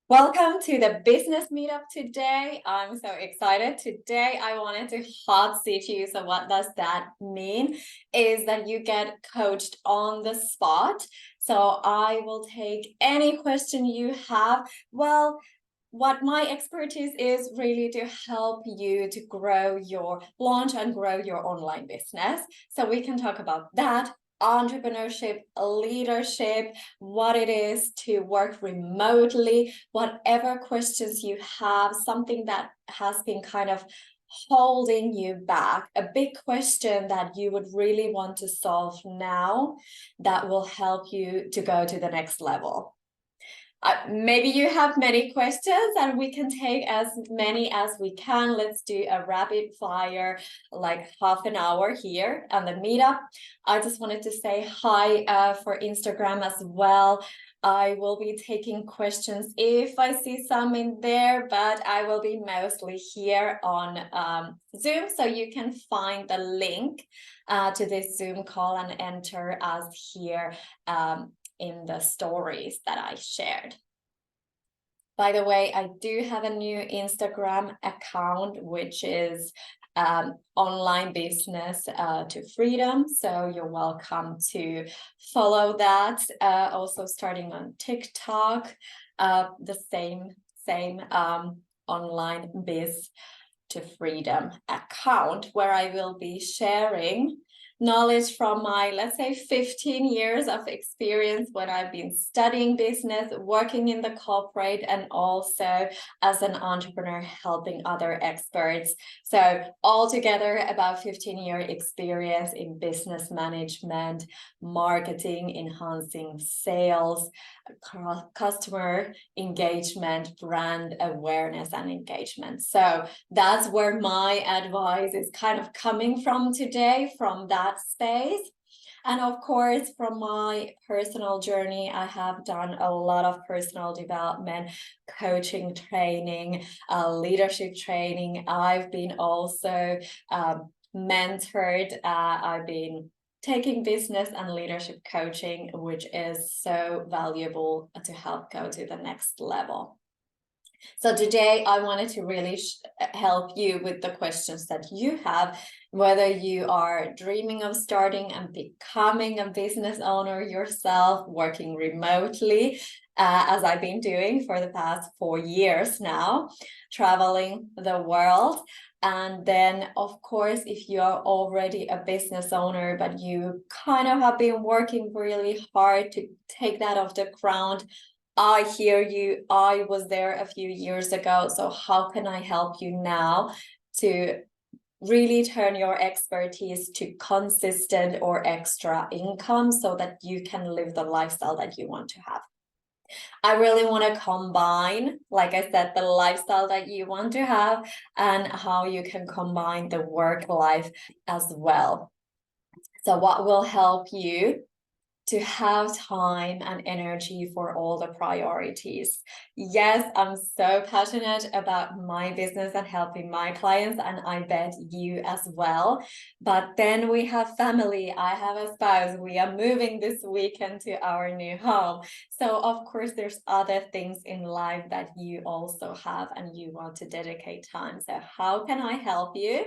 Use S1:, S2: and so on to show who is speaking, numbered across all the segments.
S1: Welcome to the business meetup today. I'm so excited. Today, I wanted to hot seat you. So what does that mean? Is that you get coached on the spot. So I will take any question you have. Well, what my expertise is really to help you to launch and grow your online business. So we can talk about that, entrepreneurship, leadership, what it is to work remotely, whatever questions you have, something that has been kind of holding you back, a big question that you would really want to solve now that will help you to go to the next level. Maybe you have many questions and we can take as many as we can. Let's do a rapid fire, like half an hour here on the meetup. I just wanted to say hi for Instagram as well. I will be taking questions if I see some in there, but I will be mostly here on Zoom. So you can find the link to this Zoom call and enter us here in the stories that I shared. By the way, I do have a new Instagram account, which is online business to freedom. So you're welcome to follow that. Also starting on TikTok, the same online biz to freedom account, where I will be sharing knowledge from my, let's say, 15 years of experience when I've been studying business, working in the corporate, and also as an entrepreneur helping other experts. So altogether about 15-year experience in business management, marketing, enhancing sales, customer engagement, brand awareness and engagement. So that's where my advice is kind of coming from today, from that space. And of course, from my personal journey, I have done a lot of personal development, coaching training, leadership training. I've been also mentored. I've been taking business and leadership coaching, which is so valuable to help go to the next level. So today I wanted to really help you with the questions that you have, whether you are dreaming of starting and becoming a business owner yourself, working remotely, as I've been doing for the past 4 years now, traveling the world. And then, of course, if you are already a business owner, but you kind of have been working really hard to take that off the ground, I hear you. I was there a few years ago. So how can I help you now to really turn your expertise to consistent or extra income so that you can live the lifestyle that you want to have? I really want to combine, like I said, the lifestyle that you want to have and how you can combine the work life as well. So what will help you to have time and energy for all the priorities? Yes, I'm so passionate about my business and helping my clients, and I bet you as well. But then we have family, I have a spouse, we are moving this weekend to our new home. So of course, there's other things in life that you also have and you want to dedicate time. So how can I help you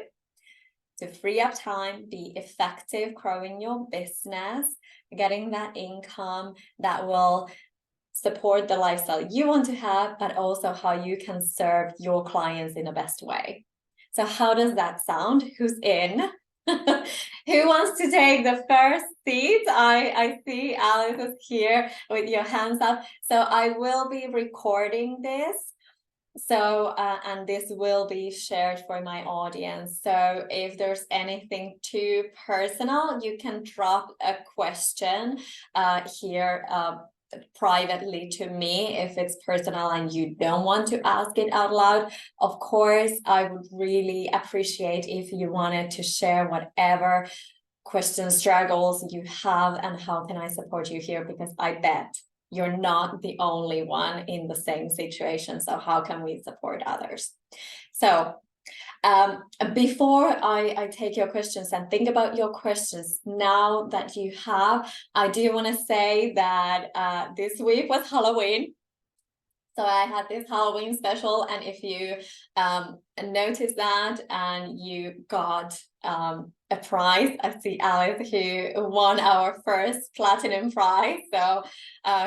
S1: to free up time, be effective, growing your business, getting that income that will support the lifestyle you want to have, but also how you can serve your clients in the best way? So how does that sound? Who's in? Who wants to take the first seat? I see Alice is here with your hands up. So I will be recording this. So, and this will be shared for my audience. So if there's anything too personal, you can drop a question here privately to me if it's personal and you don't want to ask it out loud. Of course, I would really appreciate if you wanted to share whatever questions, struggles you have, and how can I support you here, because I bet you're not the only one in the same situation. So how can we support others? So before I take your questions and think about your questions now that you have, I do want to say that this week was Halloween. So I had this Halloween special, and if you noticed that and you got a prize, I see Alice who won our first platinum prize. So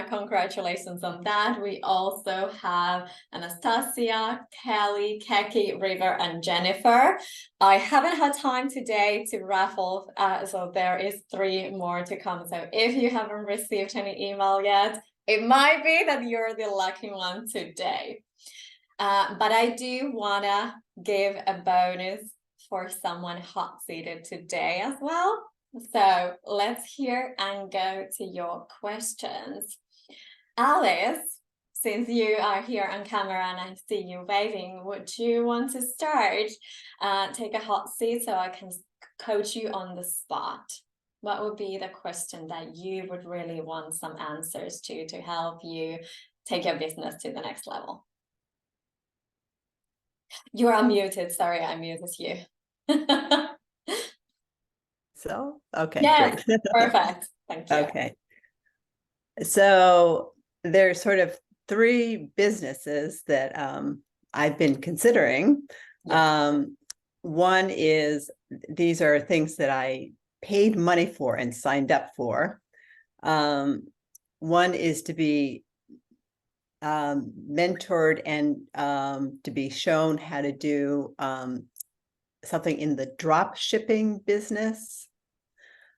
S1: congratulations on that. We also have Anastasia, Kelly, Keki, River, and Jennifer. I haven't had time today to raffle, so there is 3 more to come. So if you haven't received any email yet, it might be that you're the lucky one today. But I do want to give a bonus for someone hot-seated today as well. So let's hear and go to your questions. Alice, since you are here on camera and I see you waving, would you want to start? Take a hot seat so I can coach you on the spot. What would be the question that you would really want some answers to help you take your business to the next level? You're unmuted. Sorry, I muted you.
S2: So, okay,
S1: yes,
S2: great.
S1: perfect. Thank you.
S2: Okay. So there's sort of 3 businesses that I've been considering.
S1: Yes.
S2: One is, these are things that I paid money for and signed up for. One is to be mentored and to be shown how to do something in the drop shipping business.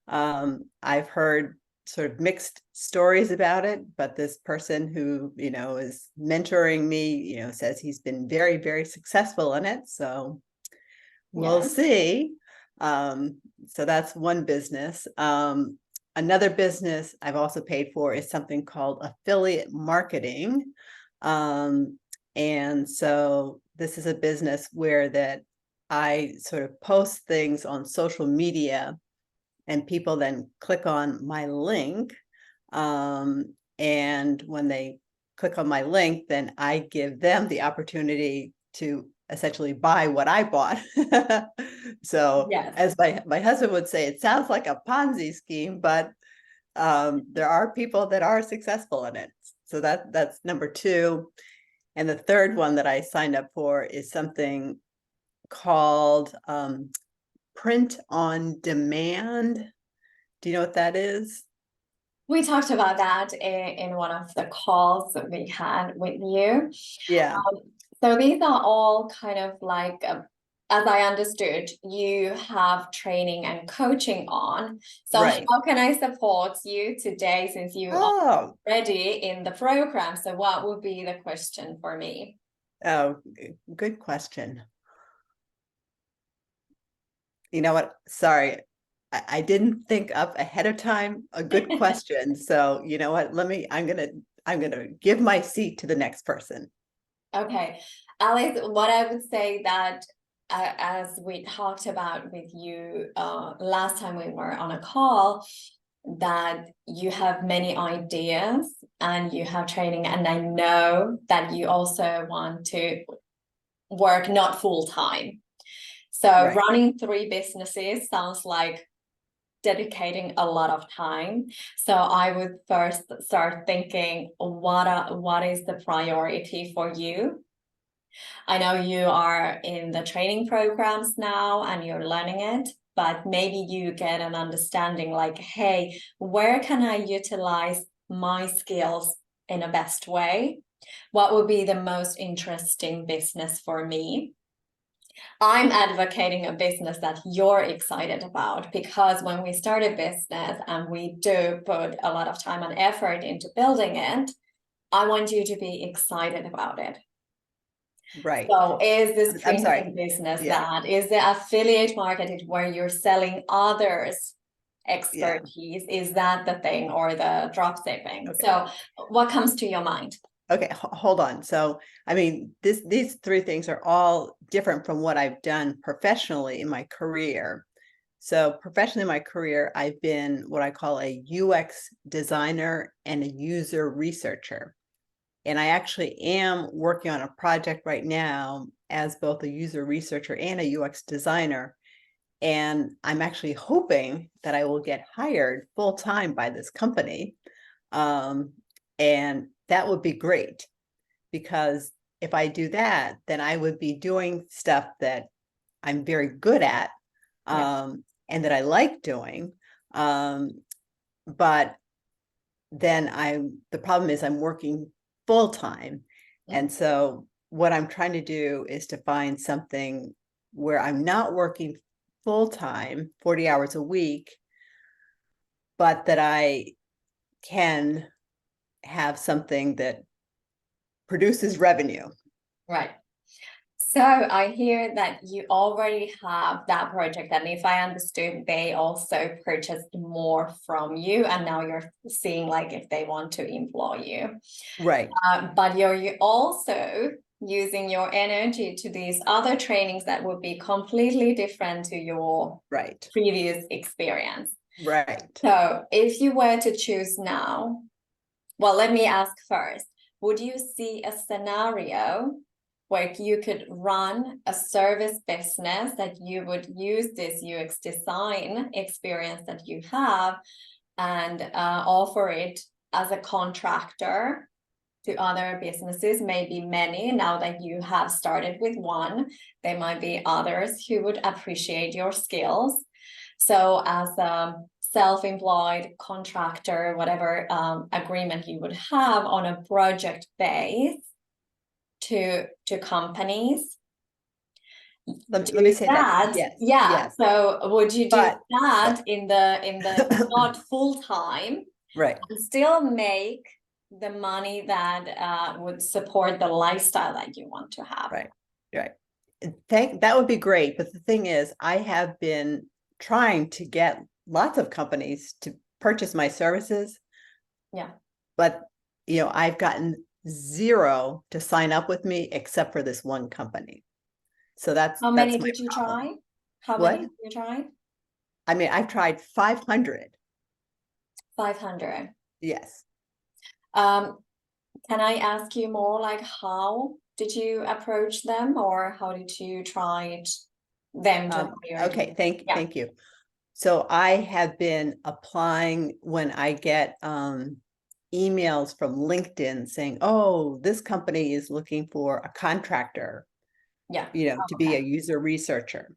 S2: I've heard sort of mixed stories about it, but this person who, is mentoring me, says he's been very, very successful in it. So we'll see. So that's one business. Another business I've also paid for is something called affiliate marketing. And so this is a business where that I sort of post things on social media and people then click on my link. And when they click on my link, then I give them the opportunity to essentially buy what I bought. So
S1: Yes.
S2: as my husband would say, it sounds like a Ponzi scheme, but there are people that are successful in it. So that's number 2. And the third one that I signed up for is something called print on demand. Do you know what that is?
S1: We talked about that in one of the calls that we had with you.
S2: Yeah.
S1: So these are all kind of like, as I understood, you have training and coaching on. So
S2: Right.
S1: how can I support you today since you are
S2: Oh,
S1: already in the program? So what would be the question for me?
S2: oh, good question. You know what? Sorry, I didn't think up ahead of time a good question. So you know what? I'm gonna give my seat to the next person.
S1: Okay, Alex, what I would say that as we talked about with you last time we were on a call, that you have many ideas and you have training, and I know that you also want to work not full time. So
S2: Right.
S1: running 3 businesses sounds like dedicating a lot of time. So I would first start thinking, what is the priority for you? I know you are in the training programs now and you're learning it, but maybe you get an understanding like, hey, where can I utilize my skills in a best way? What would be the most interesting business for me? I'm advocating a business that you're excited about, because when we start a business and we do put a lot of time and effort into building it, I want you to be excited about it.
S2: Right.
S1: So is this
S2: I'm sorry.
S1: printing business
S2: Yeah.
S1: that? Is the affiliate marketing where you're selling others'
S2: Yeah.
S1: expertise? Is that the thing, or the drop shipping?
S2: Okay.
S1: So what comes to your mind?
S2: Okay, hold on. So, I mean, these 3 things are all different from what I've done professionally in my career. So, professionally in my career, I've been what I call a UX designer and a user researcher. And I actually am working on a project right now as both a user researcher and a UX designer. And I'm actually hoping that I will get hired full time by this company. And that would be great, because if I do that, then I would be doing stuff that I'm very good at, and that I like doing. But then the problem is I'm working full time. And so what I'm trying to do is to find something where I'm not working full time, 40 hours a week, but that I can have something that produces revenue.
S1: Right. So I hear that you already have that project, and if I understood, they also purchased more from you, and now you're seeing like if they want to employ you.
S2: Right.
S1: But you're also using your energy to these other trainings that would be completely different to your
S2: Right.
S1: previous experience.
S2: Right.
S1: So if you were to choose now, well, let me ask first, would you see a scenario where you could run a service business that you would use this UX design experience that you have and offer it as a contractor to other businesses, maybe many, now that you have started with one, there might be others who would appreciate your skills. So as a self-employed contractor, whatever agreement you would have on a project base to companies.
S2: Let me say that. Yes.
S1: Yeah.
S2: Yes.
S1: So would you do that
S2: but
S1: in the not full time
S2: right.
S1: and still make the money that would support the lifestyle that you want to have?
S2: Right. Right. That would be great. But the thing is, I have been trying to get lots of companies to purchase my services.
S1: Yeah.
S2: But, I've gotten 0 to sign up with me except for this one company. So that's
S1: How many
S2: my
S1: did you
S2: problem.
S1: try? How
S2: What?
S1: many did you try?
S2: I mean, I've tried 500.
S1: 500.
S2: Yes.
S1: Can I ask you more like how did you approach them, or how did you try them to hire you?
S2: Okay, thank
S1: Yeah.
S2: you. So I have been applying when I get emails from LinkedIn saying, oh, this company is looking for a contractor,
S1: Yeah.
S2: to be a user researcher.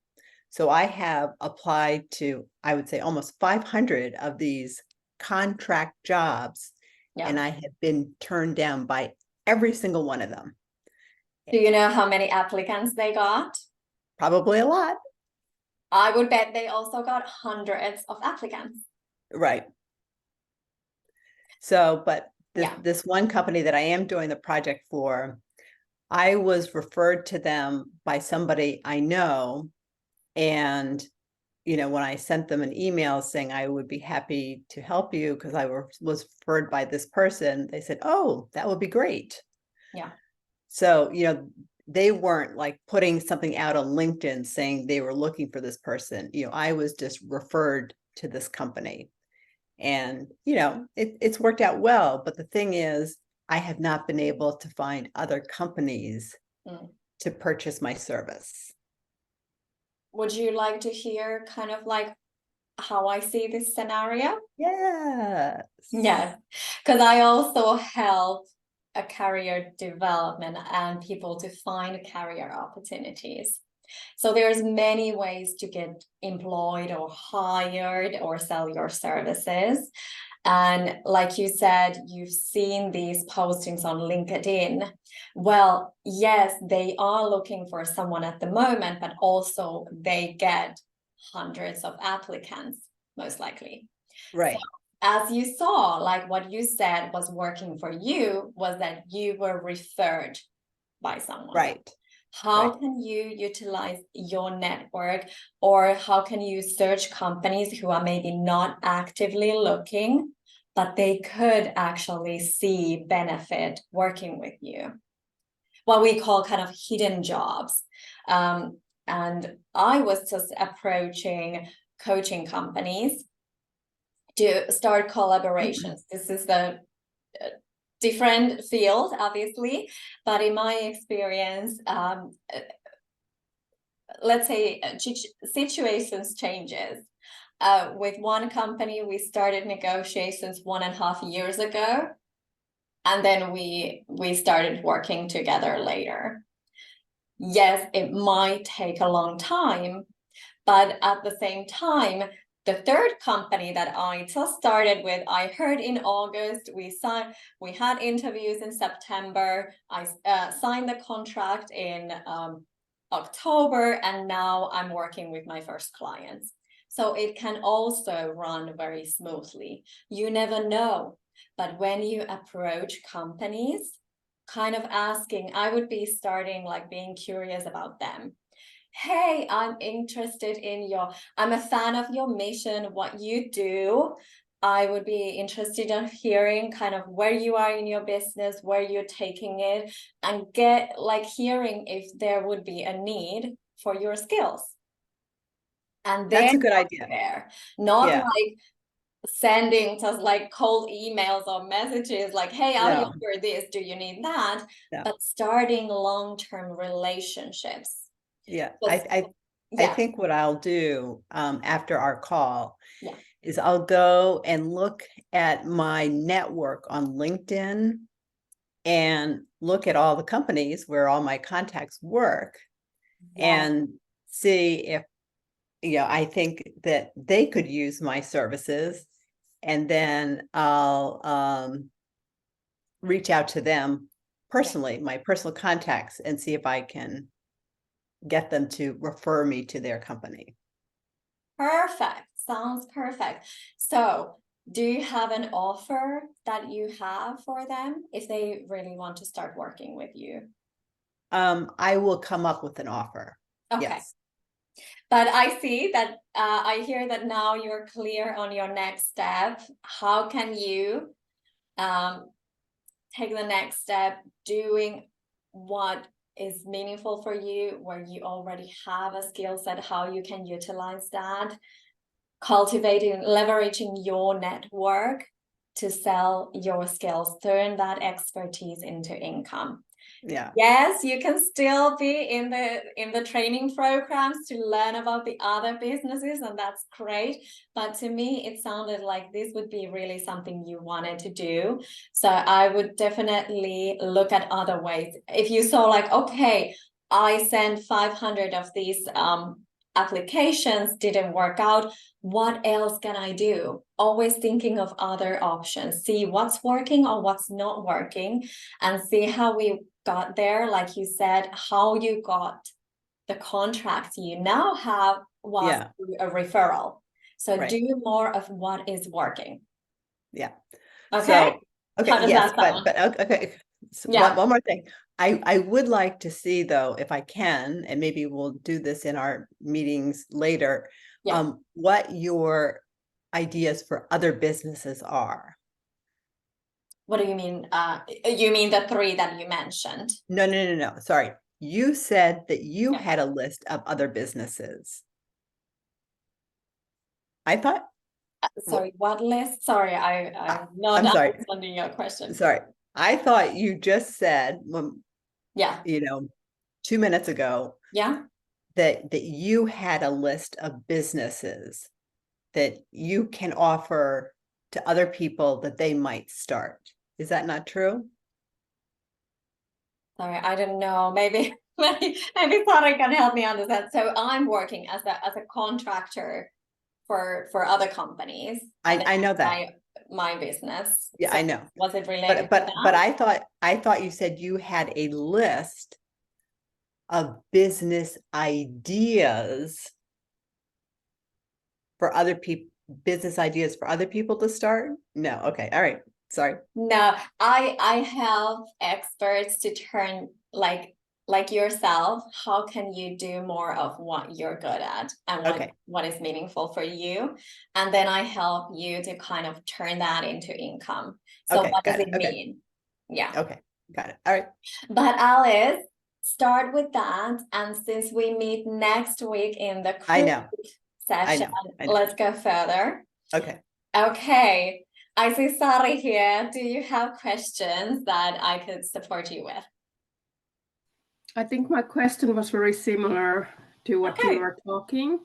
S2: So I have applied to, I would say, almost 500 of these contract jobs,
S1: Yeah.
S2: and I have been turned down by every single one of them.
S1: Do you know how many applicants they got?
S2: Probably a lot.
S1: I would bet they also got hundreds of applicants.
S2: Right. So, but
S1: Yeah.
S2: this one company that I am doing the project for, I was referred to them by somebody I know. And, when I sent them an email saying I would be happy to help you because I was referred by this person, they said, oh, that would be great.
S1: Yeah.
S2: So, they weren't like putting something out on LinkedIn saying they were looking for this person. I was just referred to this company. And, it's worked out well. But the thing is, I have not been able to find other companies to purchase my service.
S1: Would you like to hear kind of like how I see this scenario?
S2: Yes.
S1: Yes, because I also help a career development and people to find career opportunities. So there's many ways to get employed or hired or sell your services. And like you said, you've seen these postings on LinkedIn. Well, yes, they are looking for someone at the moment, but also they get hundreds of applicants, most likely.
S2: Right.
S1: So, as you saw, like what you said was working for you was that you were referred by someone.
S2: Right.
S1: How can you utilize your network, or how can you search companies who are maybe not actively looking, but they could actually see benefit working with you? What we call kind of hidden jobs. And I was just approaching coaching companies to start collaborations. This is the different field, obviously, but in my experience, let's say situations changes. With one company, we started negotiations 1.5 years ago, And then we started working together later. Yes, it might take a long time, but at the same time, the third company that I just started with, I heard in August, we had interviews in September, I signed the contract in October, and now I'm working with my first clients. So it can also run very smoothly. You never know. But when you approach companies, kind of asking, I would be starting like being curious about them. Hey, I'm interested in I'm a fan of your mission, what you do. I would be interested in hearing kind of where you are in your business, where you're taking it, and hearing if there would be a need for your skills. And
S2: That's
S1: then
S2: a good idea.
S1: there, not
S2: Yeah.
S1: like sending just like cold emails or messages like, hey, I'll
S2: No,
S1: offer this, do you need that?
S2: no.
S1: But starting long-term relationships.
S2: Yeah.
S1: Just,
S2: I
S1: yeah,
S2: think what I'll do after our call
S1: yeah.
S2: is I'll go and look at my network on LinkedIn and look at all the companies where all my contacts work
S1: Yes.
S2: and see if, I think that they could use my services. And then I'll reach out to them personally, my personal contacts, and see if I can get them to refer me to their company.
S1: Perfect. Sounds perfect. So, do you have an offer that you have for them if they really want to start working with you?
S2: I will come up with an offer.
S1: Okay.
S2: Yes.
S1: But I see that I hear that now you're clear on your next step. How can you take the next step doing what is meaningful for you, where you already have a skill set, how you can utilize that, cultivating, leveraging your network to sell your skills, turn that expertise into income.
S2: Yeah.
S1: Yes, you can still be in the training programs to learn about the other businesses, and that's great. But to me, it sounded like this would be really something you wanted to do. So I would definitely look at other ways. If you saw like, okay, I sent 500 of these applications, didn't work out, what else can I do? Always thinking of other options, see what's working or what's not working, and see how we got there. Like you said, how you got the contracts you now have was through a referral. So
S2: Right.
S1: do more of what is working.
S2: Yeah.
S1: Okay.
S2: So,
S1: How
S2: okay,
S1: does
S2: yes,
S1: that sound?
S2: but okay. So
S1: Yeah.
S2: one more thing. I would like to see, though, if I can, and maybe we'll do this in our meetings later,
S1: Yeah.
S2: what your ideas for other businesses are.
S1: What do you mean? You mean the three that you mentioned?
S2: No. Sorry. You said that you
S1: Yeah.
S2: had a list of other businesses. I thought,
S1: Sorry, what list? Sorry, I'm not
S2: I'm sorry.
S1: understanding your question.
S2: Sorry. I thought you just said,
S1: Yeah.
S2: 2 minutes ago,
S1: Yeah.
S2: that you had a list of businesses that you can offer to other people that they might start. Is that not true?
S1: Sorry, I don't know. Maybe maybe Sarah can help me understand. So I'm working as a contractor for other companies, and
S2: I know that.
S1: my business.
S2: Yeah,
S1: So
S2: I know.
S1: was it related
S2: But
S1: to
S2: but
S1: that?
S2: I thought you said you had a list of business ideas for other people, business ideas for other people to start? No. Okay. All right. Sorry.
S1: No, I help experts to turn like yourself. How can you do more of what you're good at and
S2: Okay.
S1: what is meaningful for you? And then I help you to kind of turn that into income. So
S2: Okay.
S1: what does
S2: Got it.
S1: it
S2: Okay.
S1: mean? Yeah.
S2: Okay. Got it. All right.
S1: But Alice, start with that. And since we meet next week in the
S2: I
S1: crew
S2: know. I
S1: session,
S2: know. I know.
S1: let's go further.
S2: Okay.
S1: Okay. I see Sari here. Do you have questions that I could support you with?
S3: I think my question was very similar to what you
S1: Okay.
S3: were talking,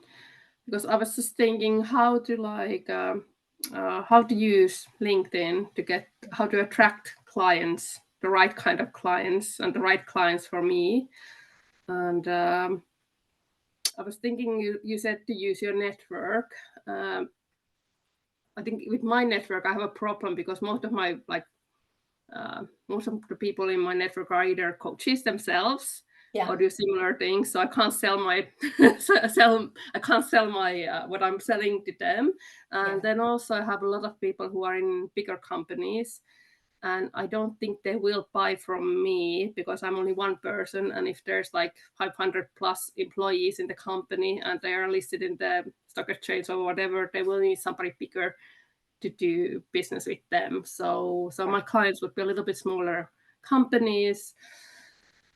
S3: because I was just thinking how to how to use LinkedIn to how to attract clients, the right kind of clients, and the right clients for me. And I was thinking, you said to use your network. I think with my network, I have a problem because most of the people in my network are either coaches themselves or do similar things. So I can't sell my what I'm selling to them. And then also I have a lot of people who are in bigger companies, and I don't think they will buy from me because I'm only one person. And if there's like 500 plus employees in the company and they are listed in the stock exchange or whatever, they will need somebody bigger to do business with them. So my clients would be a little bit smaller companies.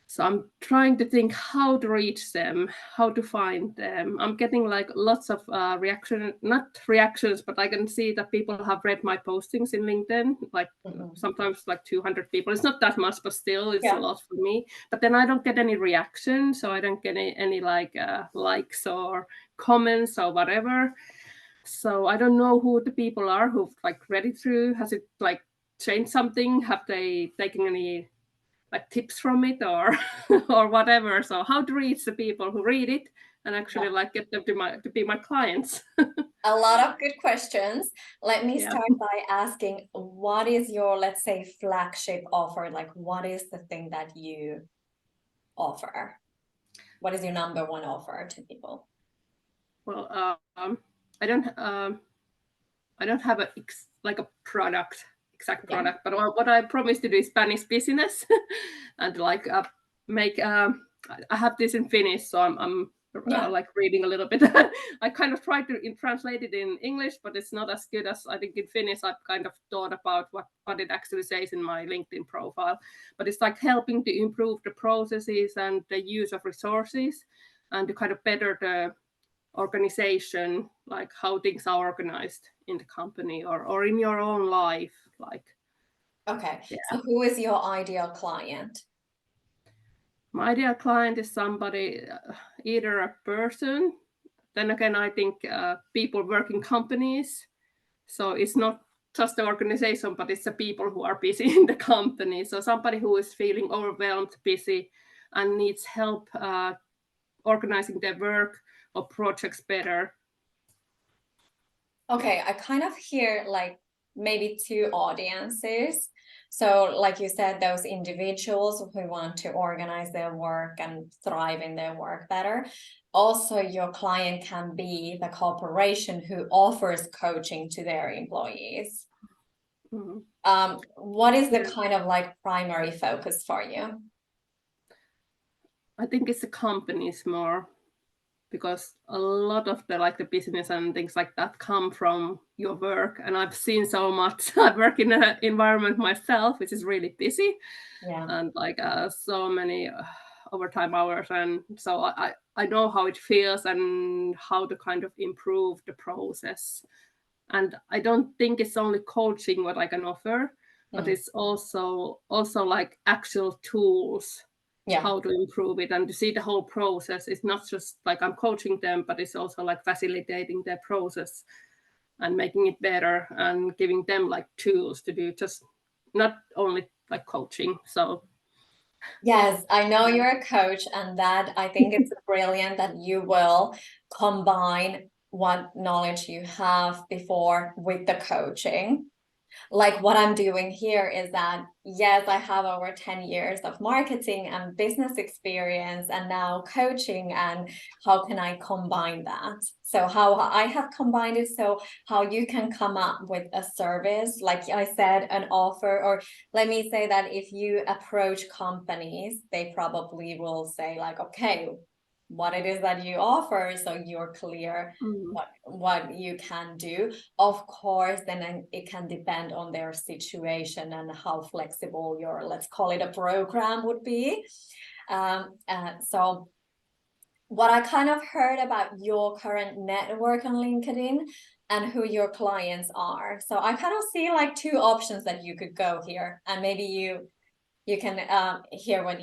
S3: So I'm trying to think how to reach them, how to find them. I'm getting like lots of not reactions, but I can see that people have read my postings in LinkedIn, like sometimes like 200 people. It's not that much, but still it's a lot for me. But then I don't get any reaction. So I don't get any like likes or comments or whatever. So I don't know who the people are who've like read it through. Has it like changed something? Have they taken any like tips from it or or whatever? So how to reach the people who read it and actually like get them to be my clients?
S1: A lot of good questions. Let me start by asking, what is your, let's say, flagship offer? Like, what is the thing that you offer? What is your number one offer to people?
S3: Well, I don't have a product, exact product, but what I promised to do is Spanish business and like make. I have this in Finnish, so I'm like reading a little bit. I kind of tried to translate it in English, but it's not as good as I think in Finnish. I've kind of thought about what it actually says in my LinkedIn profile, but it's like helping to improve the processes and the use of resources and to kind of better the organization, like how things are organized in the company or in your own life. Like,
S1: so who is your ideal client?
S3: My ideal client is somebody, either a person. Then again, I think people work in companies, so it's not just the organization, but it's the people who are busy in the company. So somebody who is feeling overwhelmed, busy, and needs help organizing their work or projects better.
S1: Okay, I kind of hear like maybe two audiences. So like you said, those individuals who want to organize their work and thrive in their work better. Also, your client can be the corporation who offers coaching to their employees. What is the kind of like primary focus for you?
S3: I think it's the companies more, because a lot of the business and things like that come from your work, and I've seen so much. I work in an environment myself which is really busy, and like so many overtime hours, and so I know how it feels and how to kind of improve the process. And I don't think it's only coaching what I can offer, but it's also like actual tools, how to improve it and to see the whole process. It's not just like I'm coaching them, but it's also like facilitating their process and making it better and giving them like tools to do, just not only like coaching. So
S1: yes, I know you're a coach, and that I think it's brilliant that you will combine what knowledge you have before with the coaching. Like what I'm doing here is that, yes, I have over 10 years of marketing and business experience and now coaching, and how can I combine that? So how I have combined it, so how you can come up with a service, like I said, an offer, or let me say that if you approach companies, they probably will say like, okay, what it is that you offer, so you're clear what you can do. Of course, then it can depend on their situation and how flexible your, let's call it, a program would be. So what I kind of heard about your current network on LinkedIn and who your clients are, so I kind of see like two options that you could go here, and maybe you can hear what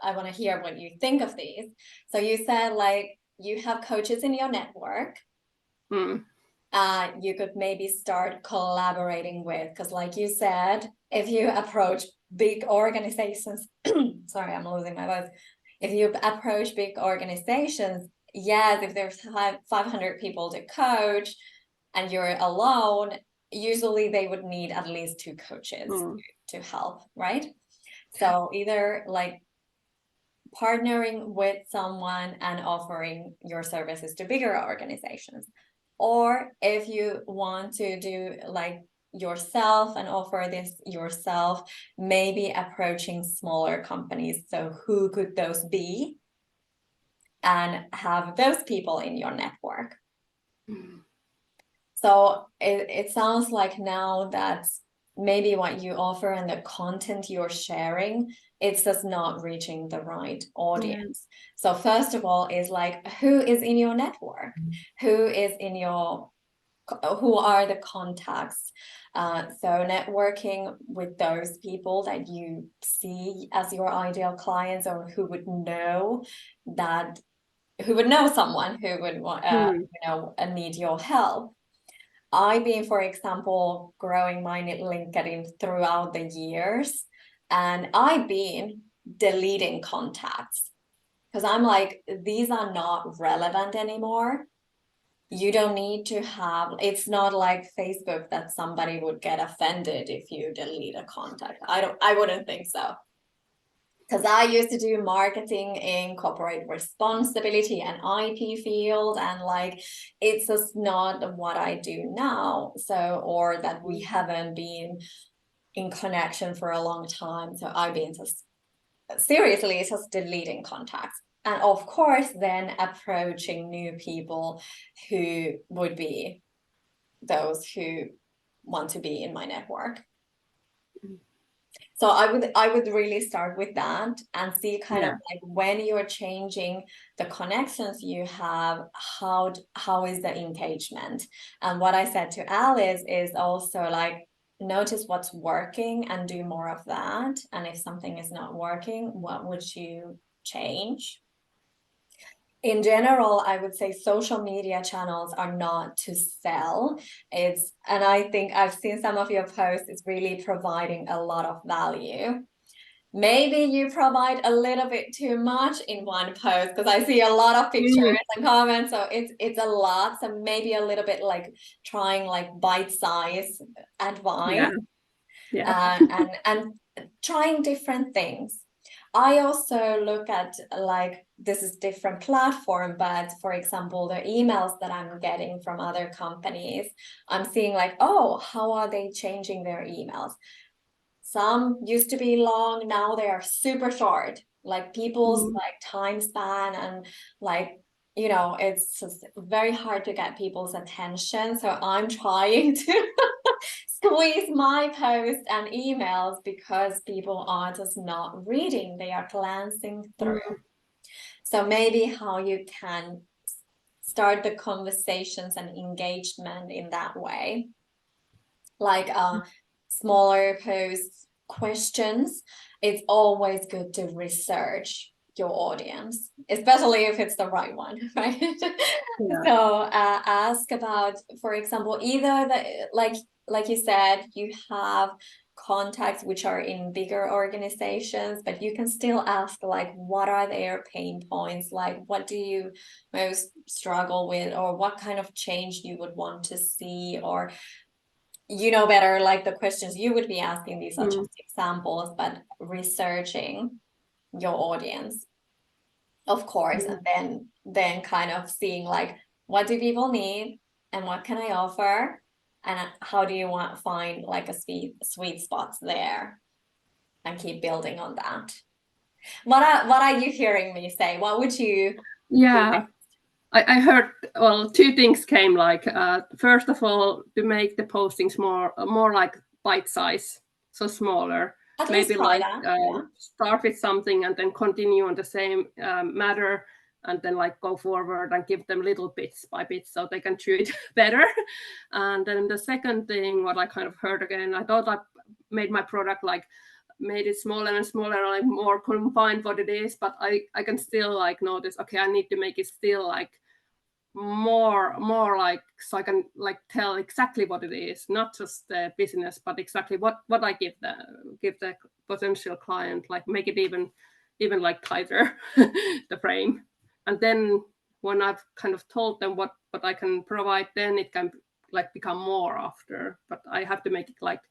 S1: I want to hear what you think of these. So you said like you have coaches in your network. you could maybe start collaborating with, because like you said, if you approach big organizations, sorry, I'm losing my voice. If you approach big organizations, yes, if there's 500 people to coach and you're alone, usually they would need at least 2 coaches to help, right? So either like partnering with someone and offering your services to bigger organizations, or if you want to do like yourself and offer this yourself, maybe approaching smaller companies. So who could those be? And have those people in your network. So it sounds like now that maybe what you offer and the content you're sharing, it's just not reaching the right audience. So first of all is like, who is in your network? Who are the contacts? So networking with those people that you see as your ideal clients, or who would know someone who would need your help. I've been, for example, growing my LinkedIn throughout the years, and I've been deleting contacts because I'm like, these are not relevant anymore. You don't need to have, it's not like Facebook that somebody would get offended if you delete a contact. I wouldn't think so. Because I used to do marketing in corporate responsibility and IP field, and like it's just not what I do now. So, or that we haven't been in connection for a long time. So I've been just seriously just deleting contacts. And of course, then approaching new people who would be those who want to be in my network. So I would really start with that and see kind of like when you're changing the connections you have, how is the engagement? And what I said to Alice is also like, notice what's working and do more of that. And if something is not working, what would you change? In general, I would say social media channels are not to sell. And I think I've seen some of your posts, it's really providing a lot of value. Maybe you provide a little bit too much in one post, because I see a lot of pictures and comments, so it's a lot. So maybe a little bit like trying like bite-size advice. And trying different things. I also look at like, this is different platform, but for example, the emails that I'm getting from other companies, I'm seeing like, oh, how are they changing their emails? Some used to be long, now they are super short, like people's like time span and like, you know, it's just very hard to get people's attention. So I'm trying to squeeze my posts and emails because people are just not reading, they are glancing through. So maybe how you can start the conversations and engagement in that way, like smaller posts, questions. It's always good to research your audience, especially if it's the right one, right? So ask about, for example, either like you said, you have contacts which are in bigger organizations, but you can still ask like, what are their pain points? Like, what do you most struggle with, or what kind of change you would want to see, or you know better, like the questions you would be asking. These are just examples, but researching your audience, of course, and then kind of seeing like, what do people need and what can I offer, and how do you want to find like a sweet spots there, and keep building on that. What are you hearing me say? What would you do?
S3: I heard, well, 2 things came, like first of all, to make the postings more like bite size, so smaller.
S1: At
S3: maybe
S1: least try
S3: like
S1: that.
S3: start with something and then continue on the same matter, and then like go forward and give them little bits by bits so they can chew it better. And then the second thing, what I kind of heard again, I thought I made my product like made it smaller and smaller, like more confined what it is, but I can still like notice, okay, I need to make it still like more like, so I can like tell exactly what it is, not just the business, but exactly what I give the potential client, like make it even like tighter, the frame. And then when I've kind of told them what I can provide, then it can like become more after, but I have to make it like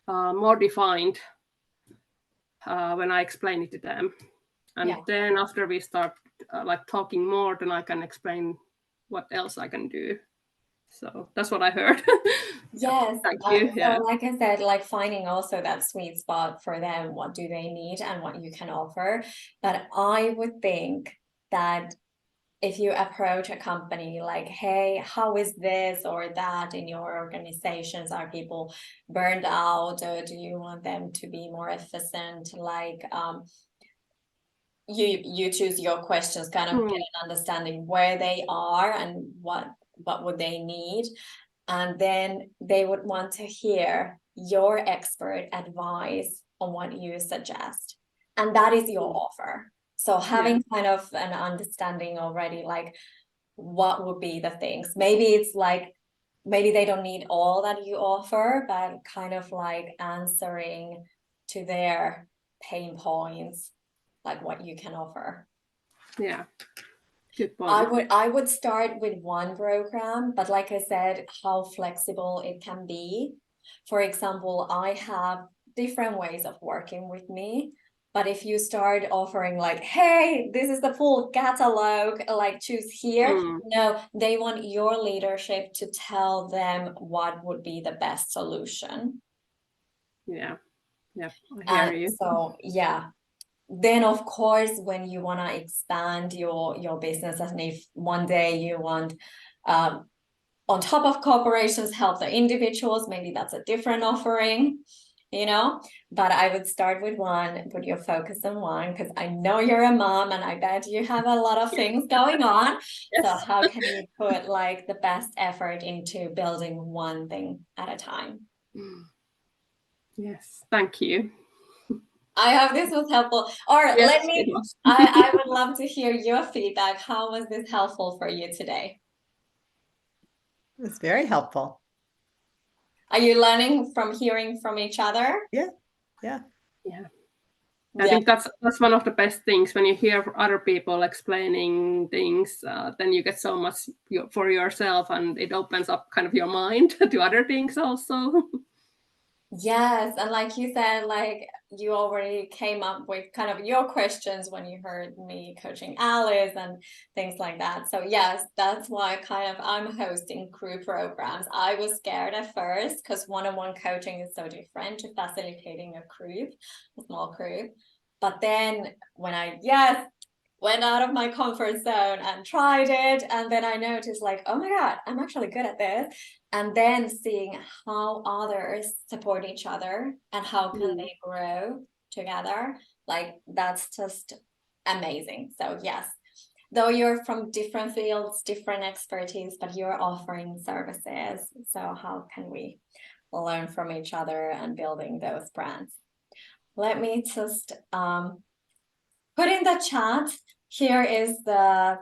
S3: more defined when I explain it to them. And then after we start like talking more, then I can explain what else I can do. So that's what I heard.
S1: Yes.
S3: Thank you.
S1: So like I said, like finding also that sweet spot for them, what do they need and what you can offer. But I would think that if you approach a company like, hey, how is this or that in your organizations? Are people burned out, or do you want them to be more efficient? Like you choose your questions, kind of get an understanding where they are and what would they need. And then they would want to hear your expert advice on what you suggest. And that is your offer. So having kind of an understanding already, like what would be the things. Maybe it's like, maybe they don't need all that you offer, but kind of like answering to their pain points, like what you can offer.
S3: Yeah. Good point.
S1: I would start with one program, but like I said, how flexible it can be. For example, I have different ways of working with me, but if you start offering like, hey, this is the full catalog, like choose here, no, they want your leadership to tell them what would be the best solution.
S3: Yeah, I hear you.
S1: So then of course, when you want to expand your business, and if one day you want on top of corporations help the individuals, maybe that's a different offering, you know. But I would start with one, put your focus on one, because I know you're a mom and I bet you have a lot of things going on. So how can you put like the best effort into building one thing at a time?
S3: Yes, thank you.
S1: I hope this was helpful. Or let me, I would love to hear your feedback. How was this helpful for you today?
S2: It's very helpful.
S1: Are you learning from hearing from each other?
S2: Yeah.
S3: I think that's one of the best things when you hear other people explaining things, then you get so much for yourself, and it opens up kind of your mind to other things also.
S1: Yes, and like you said, like you already came up with kind of your questions when you heard me coaching Alice and things like that. So yes, that's why kind of I'm hosting crew programs. I was scared at first because one-on-one coaching is so different to facilitating a group, a small group. But then when I went out of my comfort zone and tried it, and then I noticed like, oh my God, I'm actually good at this. And then seeing how others support each other and how can they grow together, like that's just amazing. So yes, though you're from different fields, different expertise, but you're offering services. So how can we learn from each other and building those brands? Let me just put in the chat. Here is the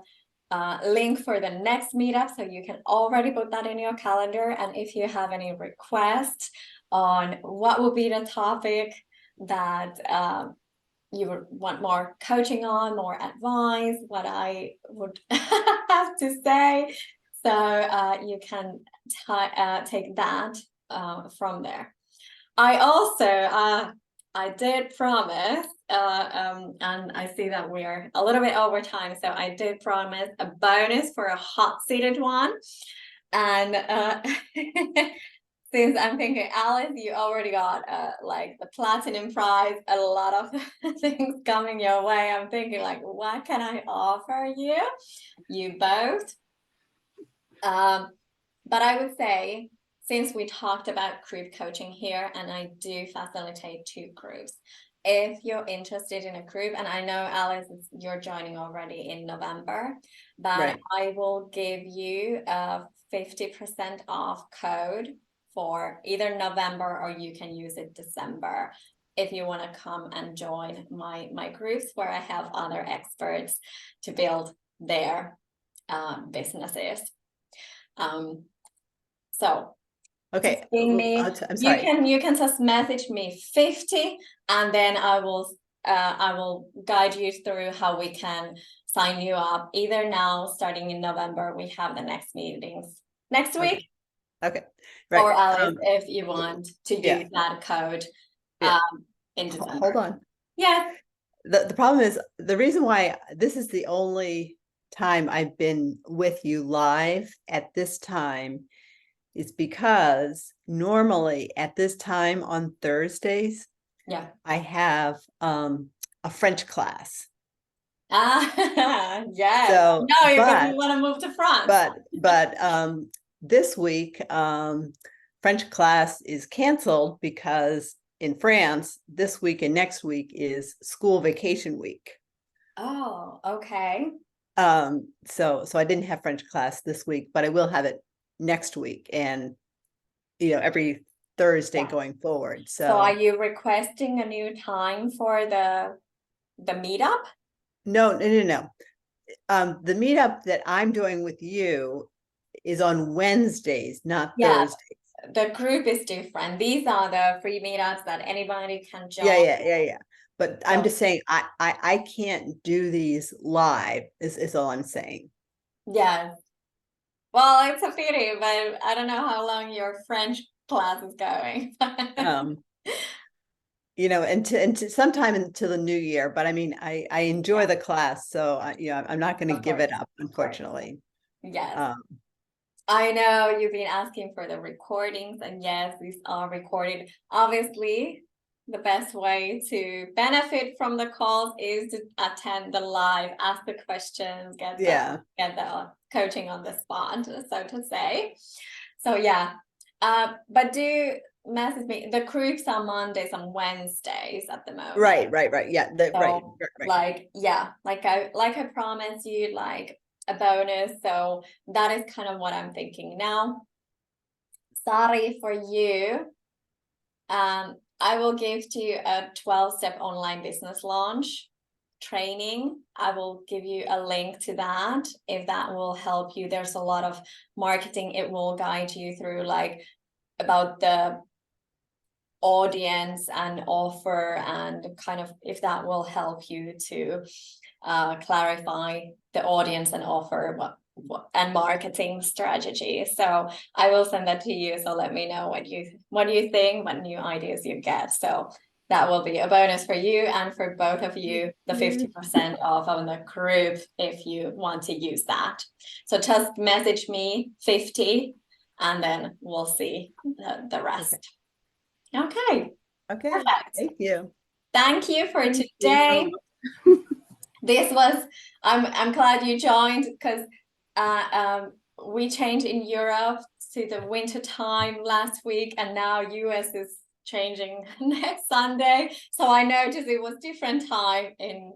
S1: link for the next meetup, so you can already put that in your calendar. And if you have any requests on what would be the topic that you would want more coaching on, more advice, what I would have to say, so you can take that from there. I also I did promise, and I see that we're a little bit over time, so I did promise a bonus for a hot-seated one. And since I'm thinking, Alice, you already got like the platinum prize, a lot of things coming your way. I'm thinking like, what can I offer you both? But I would say, since we talked about group coaching here, and I do facilitate 2 groups, if you're interested in a group, and I know Alice, you're joining already in November, but I will give you a 50% off code for either November, or you can use it December if you want to come and join my groups where I have other experts to build their businesses. So
S2: Okay,
S1: just ping me.
S2: I'm sorry.
S1: You can just message me 50, and then I will guide you through how we can sign you up. Either now, starting in November, we have the next meetings next week.
S2: Okay, right.
S1: Or Alice, if you want to use that code in December.
S2: Hold on.
S1: Yeah.
S2: The problem is, the reason why this is the only time I've been with you live at this time is because normally at this time on Thursdays, I have a French class.
S1: Yes.
S2: So,
S1: no, you're gonna want to move to France.
S2: But this week, French class is canceled because in France, this week and next week is school vacation week.
S1: Oh, okay.
S2: So I didn't have French class this week, but I will have it next week, and every Thursday going forward. So
S1: are you requesting a new time for the meetup?
S2: No. The meetup that I'm doing with you is on Wednesdays, not Thursdays.
S1: The group is different. These are the free meetups that anybody can join.
S2: Yeah. But I'm just saying, I can't do these live, is all I'm saying. Yes.
S1: Well, it's a pity, but I don't know how long your French class is going.
S2: And sometime into the new year, but I mean, I enjoy the class, so I'm not going to give it up, unfortunately.
S1: Yes. I know you've been asking for the recordings, and yes, these are recorded. Obviously, the best way to benefit from the calls is to attend the live, ask the questions, get the coaching on the spot, so to say. So but do message me. The groups are Mondays and Wednesdays at the moment. Right.
S2: Yeah,
S1: right. Like I promised you, like a bonus. So that is kind of what I'm thinking now. Sorry for you. I will give to you a 12-step online business launch training. I will give you a link to that if that will help you. There's a lot of marketing. It will guide you through, like, about the audience and offer, and kind of if that will help you to clarify the audience and offer and marketing strategy. So I will send that to you. So let me know what you think, what new ideas you get. So that will be a bonus for you, and for both of you, the 50% off on the group if you want to use that. So just message me 50, and then we'll see the rest. Okay. Perfect. Thank you for today. This was, I'm glad you joined, because we changed in Europe to the winter time last week, and now US is changing next Sunday. So I noticed it was different time in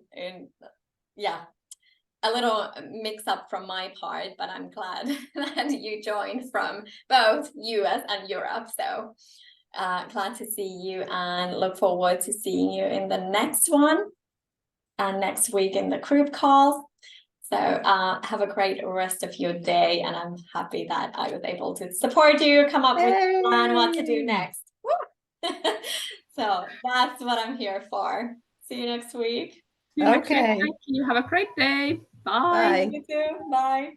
S1: a little mix up from my part, but I'm glad that you joined from both US and Europe. So glad to see you, and look forward to seeing you in the next one, and next week in the group calls. So have a great rest of your day, and I'm happy that I was able to support you, come up with a plan what to do next. So that's what I'm here for. See you next week.
S3: Okay. Thank you. Have a great day. Bye.
S1: You too. Bye.